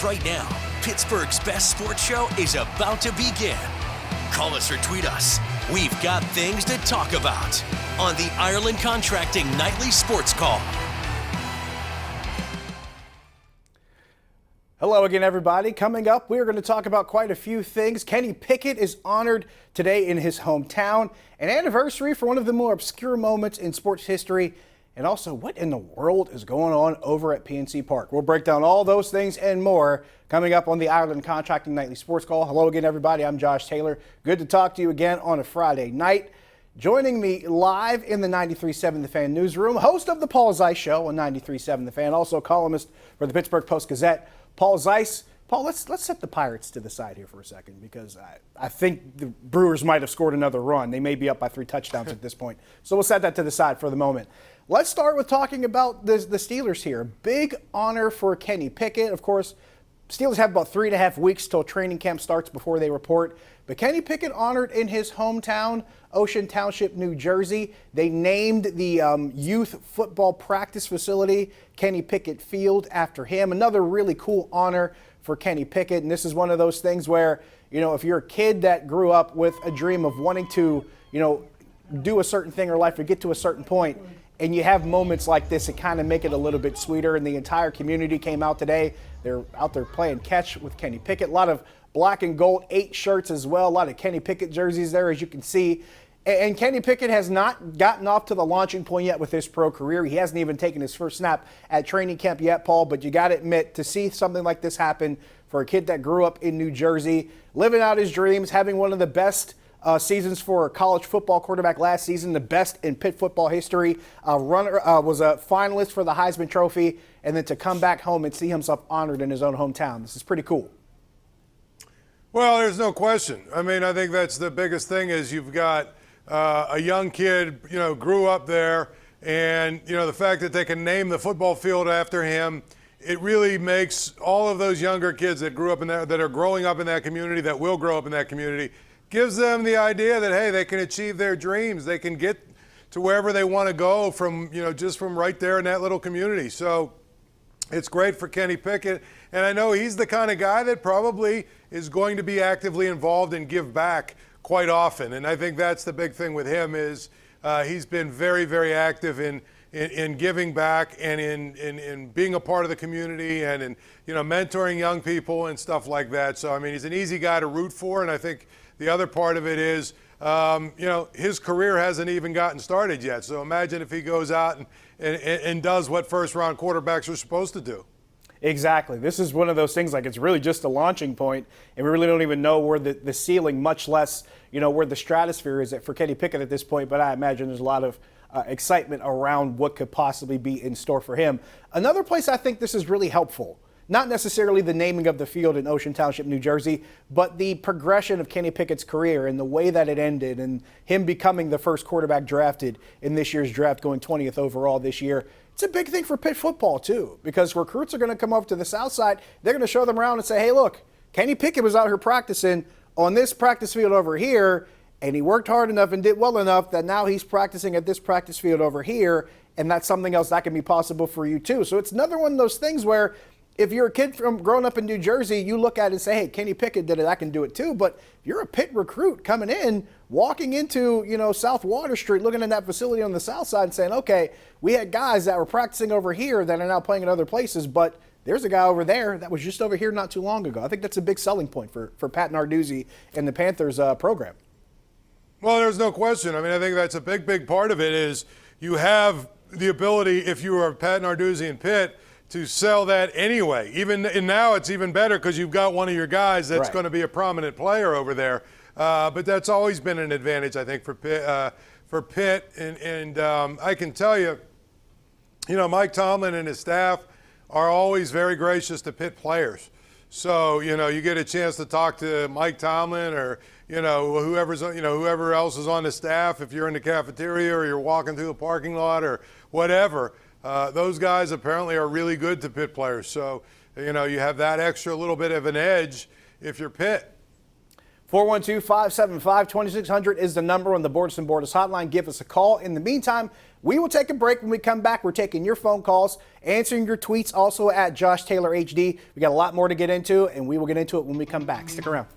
Right now, Pittsburgh's best sports show is about to begin. Call us or tweet us. We've got things to talk about on the Ireland Contracting Nightly Sports Call. Hello again, everybody. Coming up, we are going to talk about quite a few things. Kenny Pickett is honored today in his hometown, an anniversary for one of the more obscure moments in sports history, and also what in the world is going on over at PNC Park. We'll break down all those things and more coming up on the Ireland Contracting Nightly Sports Call. Hello again, everybody. I'm Josh Taylor. Good to talk to you again on a Friday night. Joining me live in the 93.7 The Fan newsroom, host of the Paul Zeise Show on 93.7 The Fan, also columnist for the Pittsburgh Post-Gazette, Paul Zeise. Paul, let's set the Pirates to the side here for a second because I think the Brewers might have scored another run. They may be up by 3 touchdowns at this point. So we'll set that to the side for the moment. Let's start with talking about the Steelers here. Big honor for Kenny Pickett. Of course, Steelers have about 3.5 weeks till training camp starts before they report. But Kenny Pickett honored in his hometown, Ocean Township, New Jersey. They named the youth football practice facility Kenny Pickett Field after him. Another really cool honor for Kenny Pickett. And this is one of those things where, you know, if you're a kid that grew up with a dream of wanting to, you know, do a certain thing in life or get to a certain point, and you have moments like this, it kind of make it a little bit sweeter. And the entire community came out today. They're out there playing catch with Kenny Pickett. A lot of black and gold 8 shirts as well. A lot of Kenny Pickett jerseys there, as you can see. And Kenny Pickett has not gotten off to the launching point yet with his pro career. He hasn't even taken his first snap at training camp yet, Paul. But you got to admit, to see something like this happen for a kid that grew up in New Jersey, living out his dreams, having one of the best seasons for a college football quarterback last season, the best in Pitt football history, was a finalist for the Heisman Trophy, and then to come back home and see himself honored in his own hometown. This is pretty cool. Well, there's no question. I mean, I think that's the biggest thing is you've got a young kid, you know, grew up there, and, you know, the fact that they can name the football field after him, it really makes all of those younger kids that grew up in that are growing up in that community, that will grow up in that community, gives them the idea that, hey, they can achieve their dreams. They can get to wherever they want to go from, you know, just from right there in that little community. So it's great for Kenny Pickett. And I know he's the kind of guy that probably is going to be actively involved and give back quite often. And I think that's the big thing with him is he's been very, very active in giving back and in being a part of the community and in, you know, mentoring young people and stuff like that. So, I mean, he's an easy guy to root for. And I think the other part of it is, you know, his career hasn't even gotten started yet. So imagine if he goes out and does what first-round quarterbacks are supposed to do. Exactly. This is one of those things, like it's really just a launching point, and we really don't even know where the ceiling, much less, you know, where the stratosphere is for Kenny Pickett at this point. But I imagine there's a lot of excitement around what could possibly be in store for him. Another place I think this is really helpful, not necessarily the naming of the field in Ocean Township, New Jersey, but the progression of Kenny Pickett's career and the way that it ended and him becoming the first quarterback drafted in this year's draft, going 20th overall this year. It's a big thing for Pitt football, too, because recruits are going to come over to the south side. They're going to show them around and say, hey, look, Kenny Pickett was out here practicing on this practice field over here, and he worked hard enough and did well enough that now he's practicing at this practice field over here, and that's something else that can be possible for you, too. So it's another one of those things where if you're a kid from growing up in New Jersey, you look at it and say, hey, Kenny Pickett did it, I can do it too. But if you're a Pitt recruit coming in, walking into, you know, South Water Street, looking at that facility on the south side and saying, okay, we had guys that were practicing over here that are now playing in other places, but there's a guy over there that was just over here not too long ago. I think that's a big selling point for Pat Narduzzi and the Panthers program. Well, there's no question. I mean, I think that's a big, big part of it is you have the ability, if you are Pat Narduzzi and Pitt, to sell that anyway. And now it's even better because you've got one of your guys that's right. going to be a prominent player over there. But that's always been an advantage, I think, for Pitt. And I can tell you, you know, Mike Tomlin and his staff are always very gracious to Pitt players. So, you know, you get a chance to talk to Mike Tomlin or, you know, whoever else is on the staff, if you're in the cafeteria or you're walking through the parking lot or whatever. Those guys apparently are really good to Pitt players. So, you know, you have that extra little bit of an edge if you're Pitt. 412-575-2600 is the number on the Borders and Borders hotline. Give us a call. In the meantime, we will take a break. When we come back, we're taking your phone calls, answering your tweets, also at Josh Taylor HD. We got a lot more to get into, and we will get into it when we come back. Stick around.